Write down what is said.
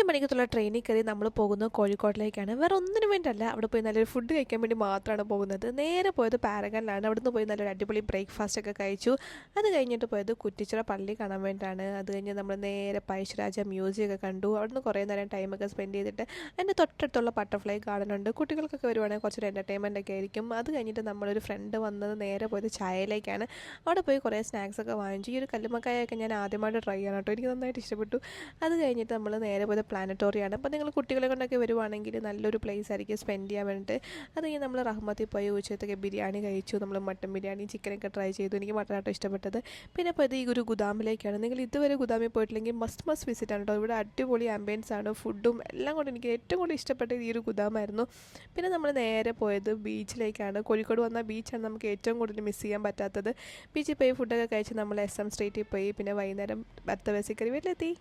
മണിക്കത്തുള്ള ട്രെയിനിൽ കയറി നമ്മൾ പോകുന്നത് കോഴിക്കോട്ടിലേക്കാണ്. വേറെ ഒന്നിനും വേണ്ടിയല്ല, അവിടെ പോയി നല്ലൊരു ഫുഡ് കഴിക്കാൻ വേണ്ടി മാത്രമാണ് പോകുന്നത്. നേരെ പോയത് പാരഗണിലാണ്. അവിടുന്ന് പോയി നല്ലൊരു അടിപൊളി ബ്രേക്ക്ഫാസ്റ്റ് ഒക്കെ കഴിച്ചു. അത് കഴിഞ്ഞിട്ട് പോയത് കുറ്റിച്ചിറ പള്ളി കാണാൻ വേണ്ടിയിട്ടാണ്. അത് കഴിഞ്ഞ് നമ്മൾ നേരെ പഴശ്ശിരാജ മ്യൂസിയം ഒക്കെ കണ്ടു. അവിടുന്ന് കുറേ നേരം ടൈമൊക്കെ സ്പെൻഡ് ചെയ്തിട്ട് അതിൻ്റെ തൊട്ടടുത്തുള്ള ബട്ടർഫ്ലൈ ഗാർഡൻ ഉണ്ട്. കുട്ടികൾക്കൊക്കെ വരുവാണെങ്കിൽ കുറച്ചൊരു എൻ്റർടൈൻമെൻ്റ് ഒക്കെ ആയിരിക്കും. അത് കഴിഞ്ഞിട്ട് നമ്മളൊരു ഫ്രണ്ട് വന്നത് നേരെ പോയത് ചായയിലേക്കാണ്. അവിടെ പോയി കുറേ സ്നാക്സ് ഒക്കെ വാങ്ങിച്ചു. ഈ ഒരു കല്ലുമ്മക്കായൊക്കെ ഞാൻ ആദ്യമായിട്ട് ട്രൈ ചെയ്യണം കേട്ടോ, എനിക്ക് നന്നായിട്ട് ഇഷ്ടപ്പെട്ടു. അത് കഴിഞ്ഞിട്ട് നമ്മൾ നേരെ പോയത് പ്ലാനറ്റോറിയമാണ്. അപ്പോൾ നിങ്ങൾ കുട്ടികളെ കൊണ്ടൊക്കെ വരുവാണെങ്കിൽ നല്ലൊരു പ്ലേസ് ആയിരിക്കും സ്പെൻഡ് ചെയ്യാൻ വേണ്ടിയിട്ട്. അത് കഴിഞ്ഞ് നമ്മൾ റഹ്മത്തിൽ പോയി ഉച്ചത്തൊക്കെ ബിരിയാണി കഴിച്ചു. നമ്മൾ മട്ടൻ ബിരിയാണി ചിക്കനൊക്കെ ട്രൈ ചെയ്തു. എനിക്ക് മട്ടനാട്ടോ ഇഷ്ടപ്പെട്ടത്. പിന്നെ പോയത് ഈ ഒരു ഗുദാമിലേക്കാണ്. നിങ്ങൾ ഇതുവരെ ഗുദാമിൽ പോയിട്ടില്ലെങ്കിൽ മസ്റ്റ് വിസിറ്റ് ആണ് കേട്ടോ. ഇവിടെ അടിപൊളി ആംബിയൻസ് ആണ്, ഫുഡും എല്ലാം കൊണ്ട് എനിക്ക് ഏറ്റവും കൂടുതൽ ഇഷ്ടപ്പെട്ടത് ഈ ഒരു ഗുദാമായിരുന്നു. പിന്നെ നമ്മൾ നേരെ പോയത് ബീച്ചിലേക്കാണ്. കോഴിക്കോട് വന്ന ബീച്ചാണ് നമുക്ക് ഏറ്റവും കൂടുതൽ മിസ് ചെയ്യാൻ പറ്റാത്തത്. ബീച്ചിൽ പോയി ഫുഡൊക്കെ കഴിച്ച് നമ്മൾ SM സ്ട്രീറ്റിൽ പോയി. പിന്നെ വൈകുന്നേരം ബർത്ത് ബേസിക്കറി വീട്ടിലെത്തി.